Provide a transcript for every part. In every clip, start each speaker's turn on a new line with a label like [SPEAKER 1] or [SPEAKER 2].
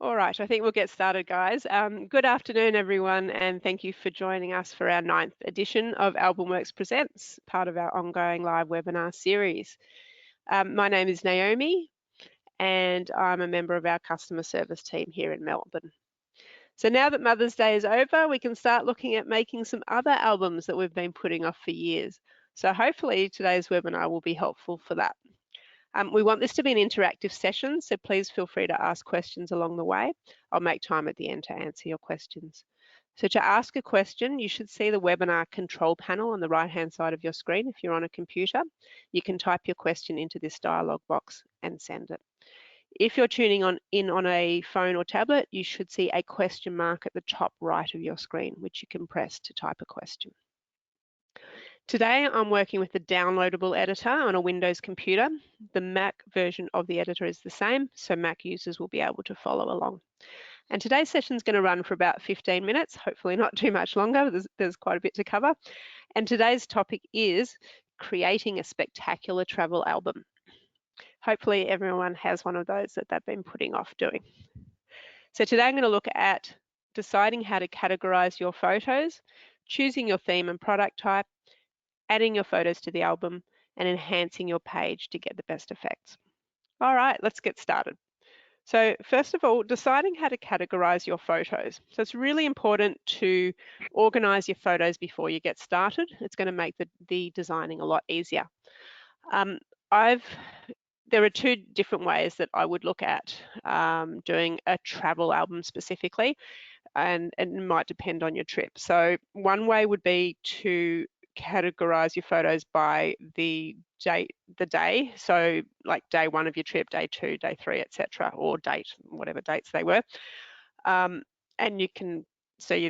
[SPEAKER 1] All right, I think we'll get started, guys. Good afternoon, everyone, and thank you for joining us for our 9th edition of Albumworks Presents, part of our ongoing live webinar series. My name is Naomi, and I'm a member of our customer service team here in Melbourne. So now that Mother's Day is over, we can start looking at making some other albums that we've been putting off for years. So hopefully today's webinar will be helpful for that. We want this to be an interactive session, so please feel free to ask questions along the way. I'll make time at the end to answer your questions. So to ask a question, you should see the webinar control panel on the right-hand side of your screen if you're on a computer. You can type your question into this dialog box and send it. If you're tuning in on a phone or tablet, you should see a question mark at the top right of your screen, which you can press to type a question. Today, I'm working with the downloadable editor on a Windows computer. The Mac version of the editor is the same, so Mac users will be able to follow along. And today's session is going to run for about 15 minutes, hopefully not too much longer. There's quite a bit to cover. And today's topic is creating a spectacular travel album. Hopefully everyone has one of those that they've been putting off doing. So today I'm going to look at deciding how to categorize your photos, choosing your theme and product type, adding your photos to the album, and enhancing your page to get the best effects. All right, let's get started. So first of all, deciding how to categorize your photos. So it's really important to organize your photos before you get started. It's going to make the designing a lot easier. There are two different ways that I would look at doing a travel album specifically, and it might depend on your trip. So one way would be to categorize your photos by the day, so like day 1 of your trip, day 2, day 3, etc., or date, whatever dates they were, and you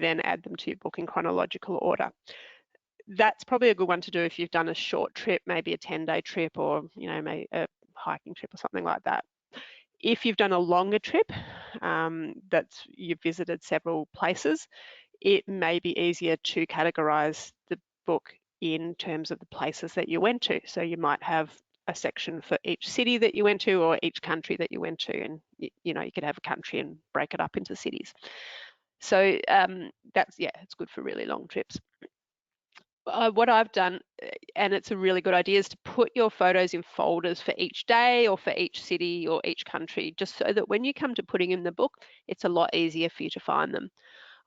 [SPEAKER 1] then add them to your book in chronological order. That's probably a good one to do if you've done a short trip, maybe a 10-day trip, or maybe a hiking trip or something like that. If you've done a longer trip, you've visited several places, it may be easier to categorize the book in terms of the places that you went to. So you might have a section for each city that you went to or each country that you went to, and you could have a country and break it up into cities. So it's good for really long trips. What I've done, and it's a really good idea, is to put your photos in folders for each day or for each city or each country, just so that when you come to putting in the book, it's a lot easier for you to find them.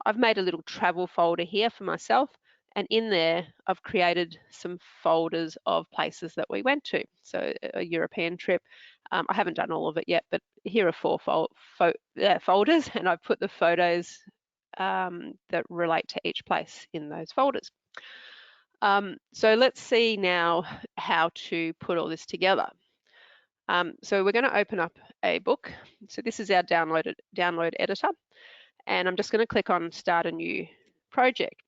[SPEAKER 1] I've made a little travel folder here for myself, and in there I've created some folders of places that we went to. So a European trip, I haven't done all of it yet, but here are 4 folders, and I've put the photos that relate to each place in those folders. So let's see now how to put all this together. So we're going to open up a book. So this is our download editor, and I'm just going to click on Start a New Project.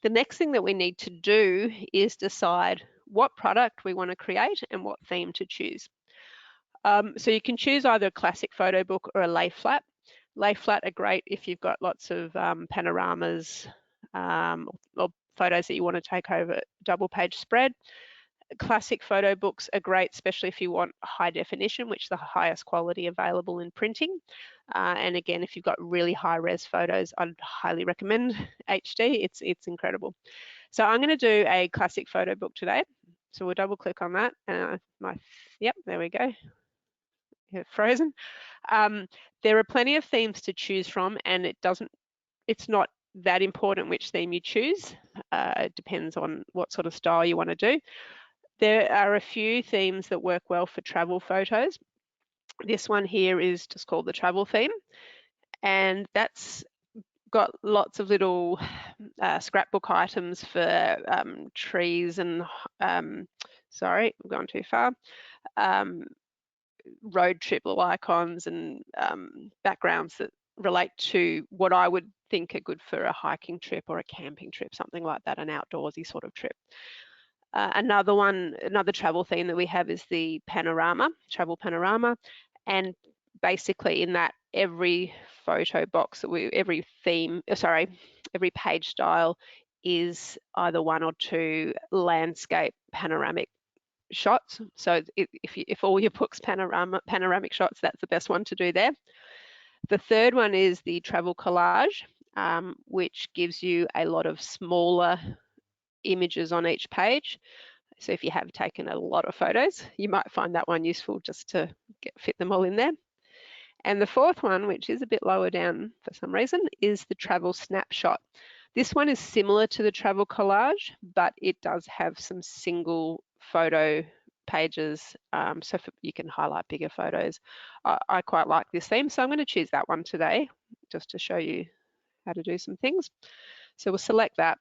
[SPEAKER 1] The next thing that we need to do is decide what product we want to create and what theme to choose. So you can choose either a classic photo book or a lay flat. Lay flat are great if you've got lots of panoramas or photos that you want to take over double page spread. Classic photo books are great, especially if you want high definition, which is the highest quality available in printing. And again, if you've got really high res photos, I'd highly recommend HD. It's incredible. So I'm going to do a classic photo book today. So we'll double click on that. Yep, there we go. Frozen. There are plenty of themes to choose from, and it's not that important which theme you choose. It depends on what sort of style you want to do. There are a few themes that work well for travel photos. This one here is just called the travel theme, and that's got lots of little scrapbook items for trees and, sorry, I've gone too far, road trip little icons and backgrounds that relate to what I would think are good for a hiking trip or a camping trip, something like that, an outdoorsy sort of trip. Another travel theme that we have is the panorama, travel panorama, and basically in that every photo box, every page style is either 1 or 2 landscape panoramic shots. So if all your books panoramic shots, that's the best one to do there. The third one is the travel collage, which gives you a lot of smaller images on each page. So if you have taken a lot of photos, you might find that one useful just to fit them all in there. And the fourth one, which is a bit lower down for some reason, is the travel snapshot. This one is similar to the travel collage, but it does have some single photo pages, so you can highlight bigger photos. I quite like this theme, so I'm going to choose that one today, just to show you how to do some things. So we'll select that.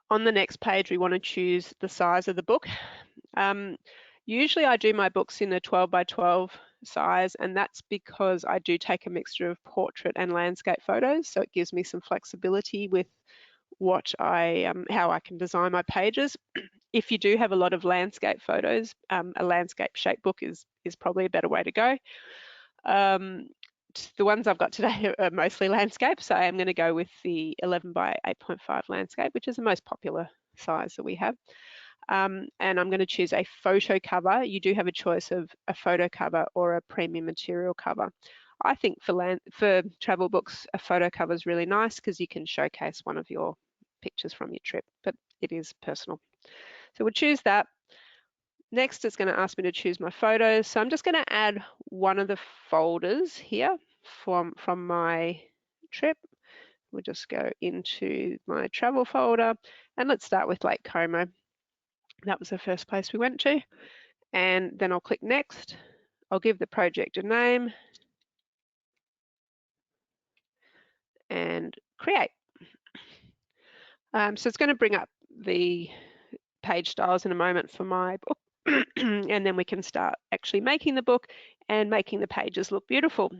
[SPEAKER 1] On the next page, we want to choose the size of the book. Usually I do my books in a 12 by 12 size, and that's because I do take a mixture of portrait and landscape photos, so it gives me some flexibility with what how I can design my pages. If you do have a lot of landscape photos, a landscape shape book is probably a better way to go. The ones I've got today are mostly landscape, so I'm going to go with the 11 by 8.5 landscape, which is the most popular size that we have. And I'm going to choose a photo cover. You do have a choice of a photo cover or a premium material cover. I think for travel books, a photo cover is really nice because you can showcase one of your pictures from your trip, but it is personal. So we'll choose that. Next, it's going to ask me to choose my photos. So I'm just going to add one of the folders here from my trip. We'll just go into my travel folder, and let's start with Lake Como. That was the first place we went to. And then I'll click next. I'll give the project a name and create. So it's going to bring up the page styles in a moment for my book. And then we can start actually making the book and making the pages look beautiful.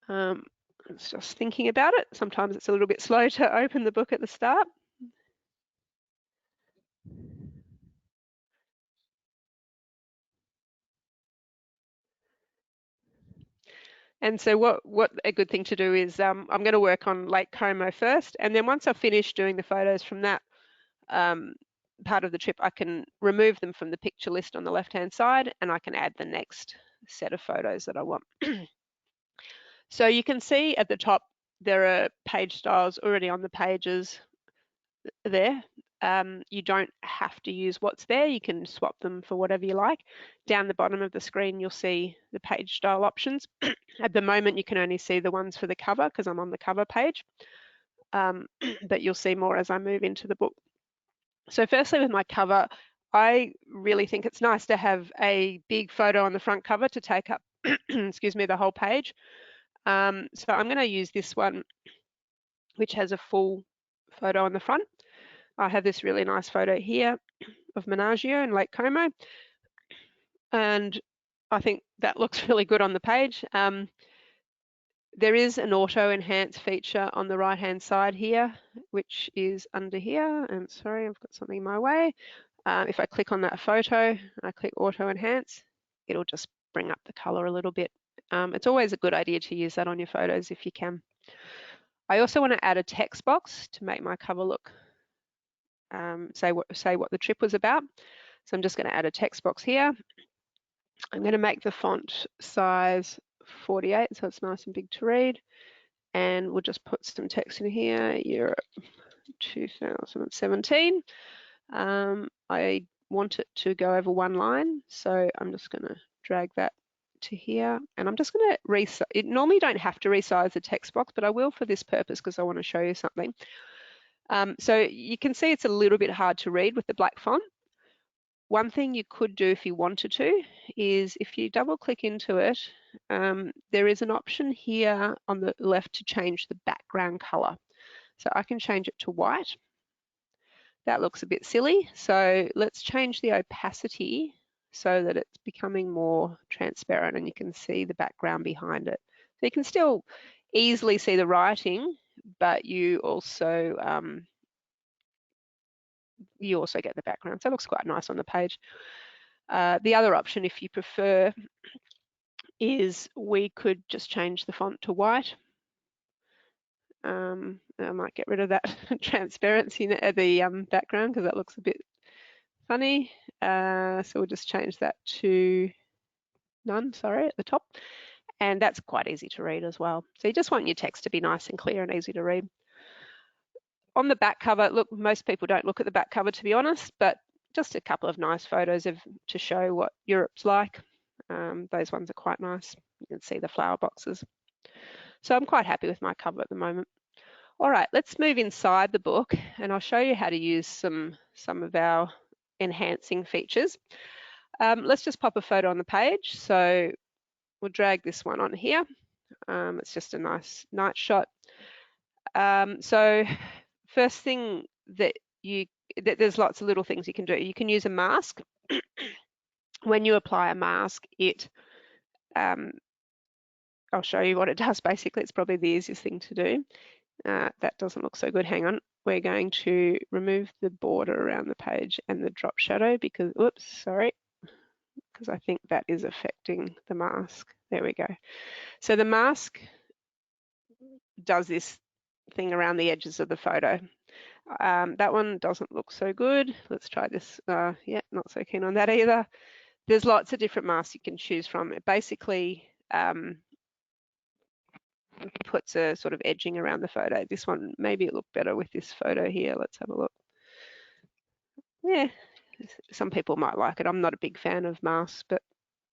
[SPEAKER 1] It's just thinking about it. Sometimes it's a little bit slow to open the book at the start. And so what a good thing to do is I'm going to work on Lake Como first, and then once I've finished doing the photos from that part of the trip, I can remove them from the picture list on the left-hand side, and I can add the next set of photos that I want. So you can see at the top there are page styles already on the pages there. You don't have to use what's there. You can swap them for whatever you like. Down the bottom of the screen, you'll see the page style options. At the moment, you can only see the ones for the cover because I'm on the cover page, but you'll see more as I move into the book. So firstly, with my cover, I really think it's nice to have a big photo on the front cover to take up, excuse me, the whole page. So I'm going to use this one, which has a full photo on the front. I have this really nice photo here of Menagio and Lake Como, and I think that looks really good on the page. There is an auto enhance feature on the right hand side here, which is under here. And sorry, I've got something in my way. If I click on that photo, I click auto enhance, it'll just bring up the color a little bit. It's always a good idea to use that on your photos if you can. I also want to add a text box to make my cover look, say what the trip was about. So I'm just going to add a text box here. I'm going to make the font size 48, so it's nice and big to read. And we'll just put some text in here, Europe 2017. I want it to go over one line, so I'm just going to drag that to here, and I'm just going to resize. Normally you don't have to resize the text box, but I will for this purpose because I want to show you something. So you can see it's a little bit hard to read with the black font. One thing you could do if you wanted to is if you double click into it, there is an option here on the left to change the background color. So I can change it to white. That looks a bit silly. So let's change the opacity so that it's becoming more transparent and you can see the background behind it. So you can still easily see the writing, but you also get the background. So it looks quite nice on the page. The other option, if you prefer, is we could just change the font to white. I might get rid of that transparency in the background because that looks a bit funny. So we'll just change that to none, sorry, at the top. And that's quite easy to read as well. So you just want your text to be nice and clear and easy to read. On the back cover, look, most people don't look at the back cover, to be honest, but just a couple of nice photos to show what Europe's like. Those ones are quite nice. You can see the flower boxes. So I'm quite happy with my cover at the moment. All right, let's move inside the book and I'll show you how to use some of our enhancing features. Let's just pop a photo on the page. So we'll drag this one on here. It's just a nice night shot. So first thing there's lots of little things you can do. You can use a mask. When you apply a mask, I'll show you what it does basically. It's probably the easiest thing to do. That doesn't look so good. Hang on. We're going to remove the border around the page and the drop shadow because, oops, sorry, because I think that is affecting the mask. There we go. So the mask does this thing around the edges of the photo. That one doesn't look so good. Let's try this. Yeah, not so keen on that either. There's lots of different masks you can choose from. It basically puts a sort of edging around the photo. This one, maybe it looked better with this photo here. Let's have a look. Yeah, some people might like it. I'm not a big fan of masks, but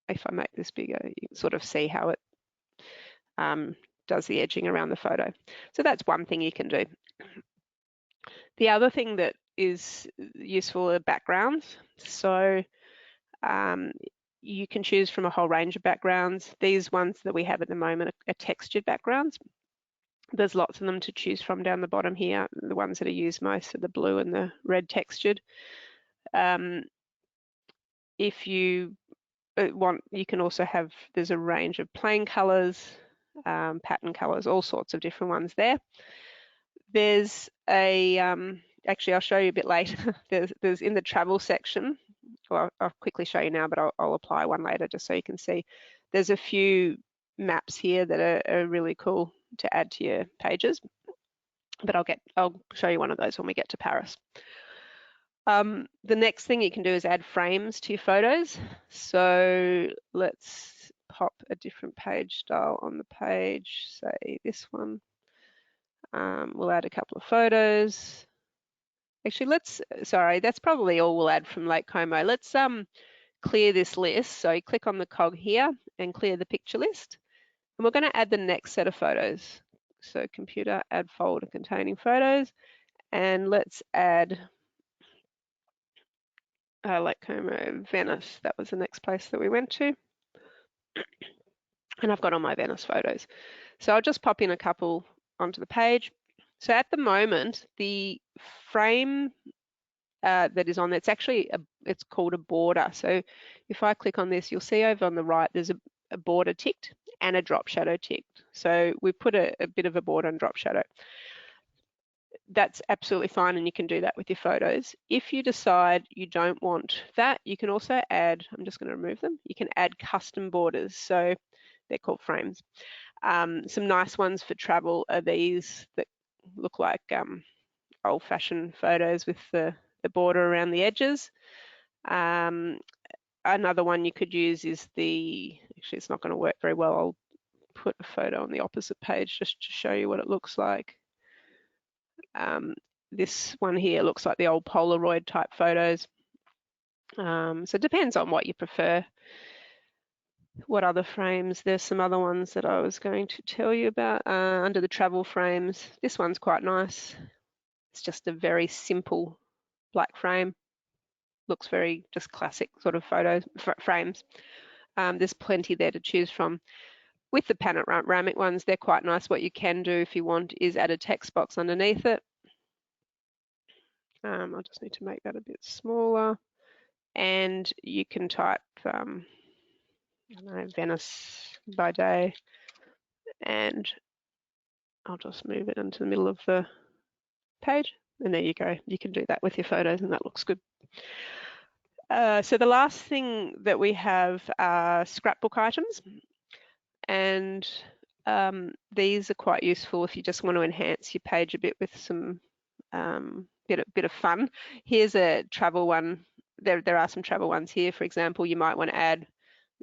[SPEAKER 1] if I make this bigger, you can sort of see how it does the edging around the photo. So that's one thing you can do. The other thing that is useful are backgrounds. So you can choose from a whole range of backgrounds. These ones that we have at the moment are textured backgrounds. There's lots of them to choose from down the bottom here. The ones that are used most are the blue and the red textured. If you want, you can also have, there's a range of plain colors, pattern colors, all sorts of different ones there. There's a, actually I'll show you a bit later. there's in the travel section, well, I'll quickly show you now, but I'll apply one later just so you can see. There's a few maps here that are really cool to add to your pages, but I'll show you one of those when we get to Paris. The next thing you can do is add frames to your photos. So let's pop a different page style on the page, say this one. We'll add a couple of photos. Actually, sorry, that's probably all we'll add from Lake Como. Let's clear this list. So you click on the cog here and clear the picture list. And we're going to add the next set of photos. So computer, add folder containing photos. And let's add Lake Como, Venice. That was the next place that we went to. And I've got all my Venice photos. So I'll just pop in a couple onto the page. So at the moment, the frame that is on there, it's actually, it's called a border. So if I click on this, you'll see over on the right, there's a border ticked and a drop shadow ticked. So we put a bit of a border and drop shadow. That's absolutely fine, and you can do that with your photos. If you decide you don't want that, you can also add, I'm just going to remove them, you can add custom borders. So they're called frames. Some nice ones for travel are these that look like old-fashioned photos with the border around the edges. Another one you could use is actually it's not going to work very well. I'll put a photo on the opposite page just to show you what it looks like. This one here looks like the old Polaroid type photos. So it depends on what you prefer. What other frames? There's some other ones that I was going to tell you about under the travel frames. This one's quite nice. It's just a very simple black frame. Looks very just classic sort of frames. There's plenty there to choose from. With the panoramic ones, they're quite nice. What you can do if you want is add a text box underneath it. I just need to make that a bit smaller. And you can type, I don't know, Venice by day. And I'll just move it into the middle of the page. And there you go. You can do that with your photos and that looks good. So the last thing that we have are scrapbook items. And these are quite useful if you just want to enhance your page a bit with some bit of fun. Here's a travel one. There are some travel ones here. For example, you might want to add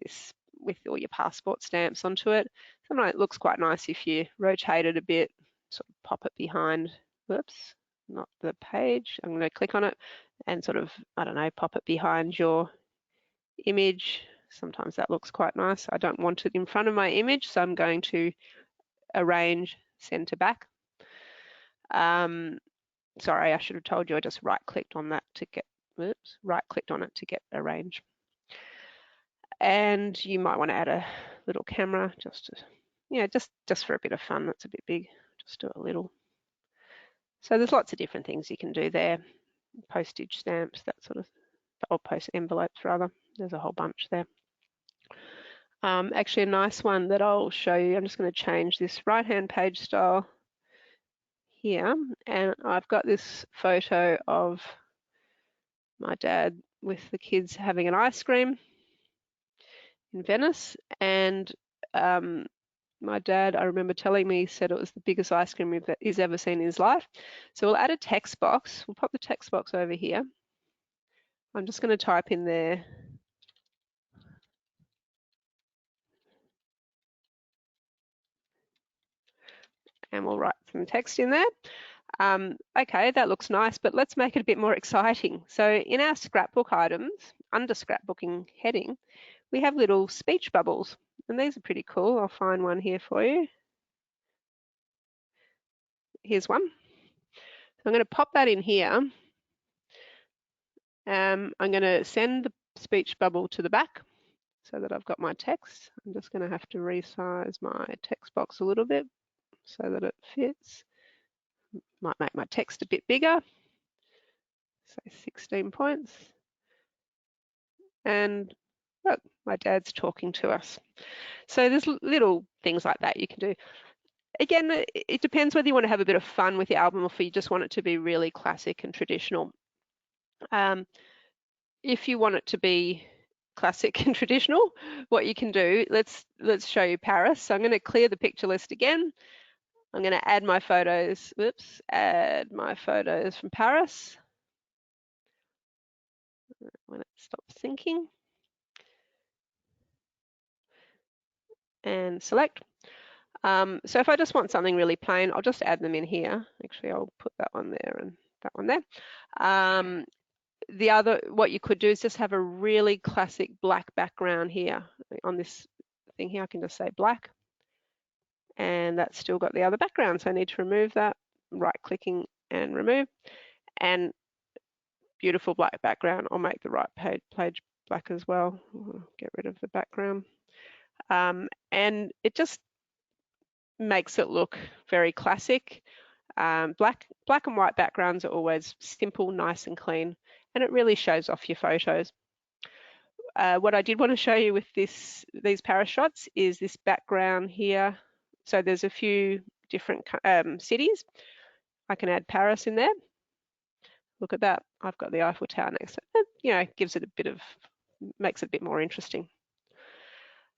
[SPEAKER 1] this with all your passport stamps onto it. Sometimes it looks quite nice if you rotate it a bit, sort of pop it behind, whoops, not the page. I'm going to click on it and sort of, I don't know, pop it behind your image. Sometimes that looks quite nice. I don't want it in front of my image, so I'm going to arrange center back. Sorry, I should have told you I just right-clicked on that to get, whoops, right-clicked on it to get arrange. And you might want to add a little camera just to, yeah, just for a bit of fun. That's a bit big. Just do a little. So there's lots of different things you can do there. Postage stamps, that sort of, or post envelopes rather. There's a whole bunch there. Actually, a nice one that I'll show you. I'm just going to change this right-hand page style here, and I've got this photo of my dad with the kids having an ice cream in Venice, and my dad, I remember telling me, said it was the biggest ice cream he's ever seen in his life. So we'll add a text box. We'll pop the text box over here. I'm just going to type in there. And we'll write some text in there. Okay, that looks nice, but let's make it a bit more exciting. So in our scrapbook items, under scrapbooking heading, we have little speech bubbles, and these are pretty cool. I'll find one here for you. Here's one. So I'm going to pop that in here. I'm going to send the speech bubble to the back so that I've got my text. I'm just going to have to resize my text box a little bit so that it fits. Might make my text a bit bigger, say 16 points. And look, my dad's talking to us. So there's little things like that you can do. Again, it depends whether you want to have a bit of fun with your album or if you just want it to be really classic and traditional. If you want it to be classic and traditional, what you can do, let's show you Paris. So I'm going to clear the picture list again. I'm going to add my photos, add my photos from Paris. When it stops thinking. And select. So if I just want something really plain, I'll just add them in here. Actually, I'll put that one there and that one there. What you could do is just have a really classic black background here. On this thing here, I can just say black. And that's still got the other background, so I need to remove that. Right-clicking and remove. And beautiful black background. I'll make the right page black as well. Get rid of the background. And it just makes it look very classic. Black and white backgrounds are always simple, nice and clean, and it really shows off your photos. What I did want to show you with these Paris shots is this background here. So there's a few different cities. I can add Paris in there. Look at that. I've got the Eiffel Tower next to it. You know, gives it makes it a bit more interesting.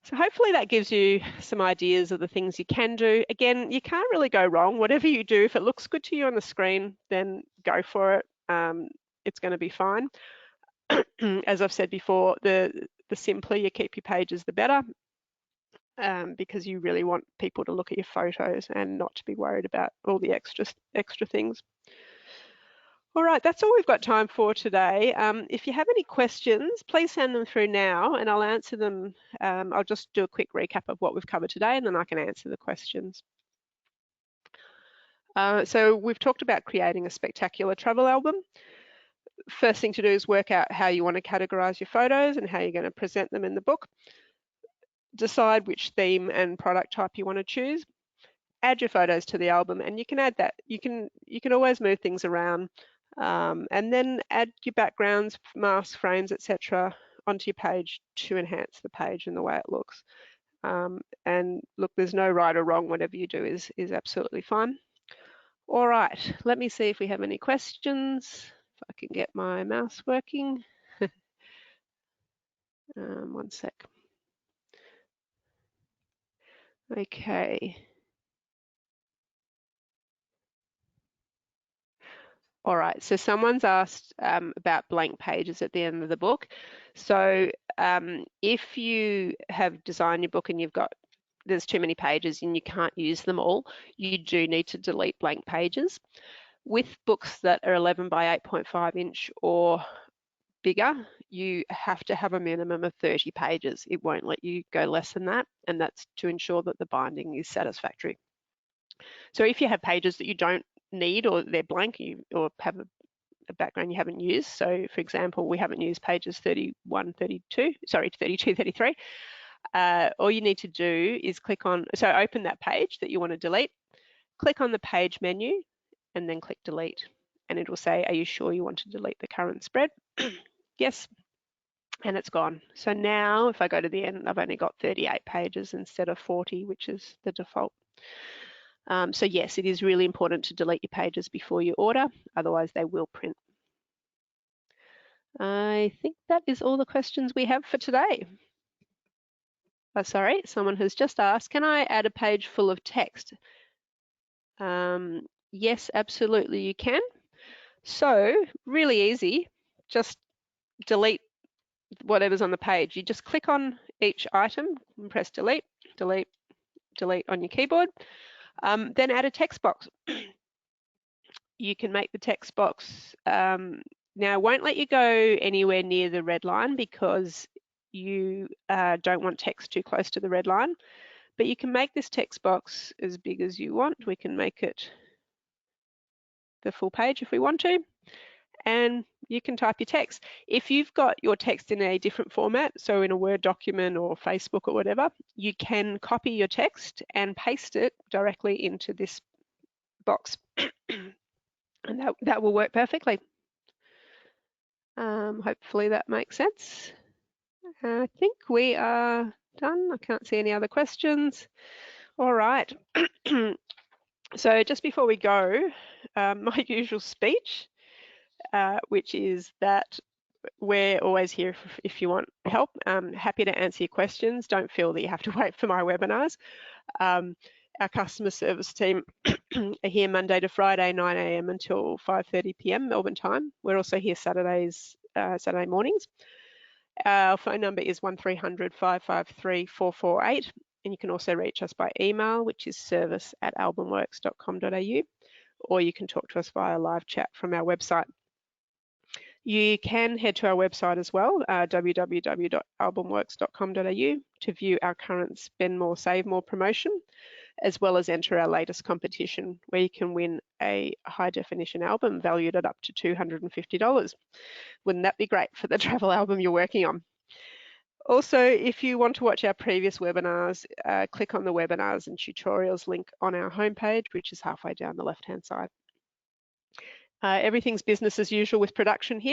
[SPEAKER 1] So hopefully that gives you some ideas of the things you can do. Again, you can't really go wrong. Whatever you do, if it looks good to you on the screen, then go for it. It's going to be fine. As I've said before, the simpler you keep your pages, the better, because you really want people to look at your photos and not to be worried about all the extra things. All right, that's all we've got time for today. If you have any questions, please send them through now and I'll answer them. I'll just do a quick recap of what we've covered today and then I can answer the questions. So we've talked about creating a spectacular travel album. First thing to do is work out how you want to categorize your photos and how you're going to present them in the book. Decide which theme and product type you want to choose. Add your photos to the album and you can add that. You can always move things around. And then add your backgrounds, mask frames, etc. onto your page to enhance the page and the way it looks. And look, there's no right or wrong. Whatever you do is absolutely fine. All right, let me see if we have any questions. If I can get my mouse working. One sec. Okay. All right, so someone's asked about blank pages at the end of the book. So if you have designed your book and there's too many pages and you can't use them all, you do need to delete blank pages. With books that are 11 by 8.5 inch or bigger, you have to have a minimum of 30 pages. It won't let you go less than that, and that's to ensure that the binding is satisfactory. So if you have pages that you don't need or they're blank or have a background you haven't used, so for example, we haven't used pages 31, 32, sorry, 32, 33, all you need to do is open that page that you want to delete, click on the page menu, and then click delete. And it will say, are you sure you want to delete the current spread? Yes, and it's gone. So now if I go to the end, I've only got 38 pages instead of 40, which is the default. So yes, it is really important to delete your pages before you order, otherwise they will print. I think that is all the questions we have for today. Oh, sorry, someone has just asked, can I add a page full of text? Yes, absolutely you can. So really easy, just delete whatever's on the page. You just click on each item and press delete, delete, delete on your keyboard. Then add a text box. You can make the text box, now it won't let you go anywhere near the red line because you don't want text too close to the red line, but you can make this text box as big as you want. We can make it the full page if we want to, and you can type your text. If you've got your text in a different format, so in a Word document or Facebook or whatever, you can copy your text and paste it directly into this box. And that will work perfectly. Hopefully that makes sense. I think we are done. I can't see any other questions. All right. So just before we go, my usual speech, which is that we're always here if you want help. Happy to answer your questions. Don't feel that you have to wait for my webinars. Our customer service team are here Monday to Friday, 9 a.m. until 5:30 p.m. Melbourne time. We're also here Saturday mornings. Our phone number is 1300 553 448, and you can also reach us by email, which is service@albumworks.com.au, or you can talk to us via live chat from our website. You can head to our website as well, www.albumworks.com.au, to view our current Spend More, Save More promotion, as well as enter our latest competition where you can win a high definition album valued at up to $250. Wouldn't that be great for the travel album you're working on? Also, if you want to watch our previous webinars, click on the webinars and tutorials link on our homepage, which is halfway down the left-hand side. Everything's business as usual with production here.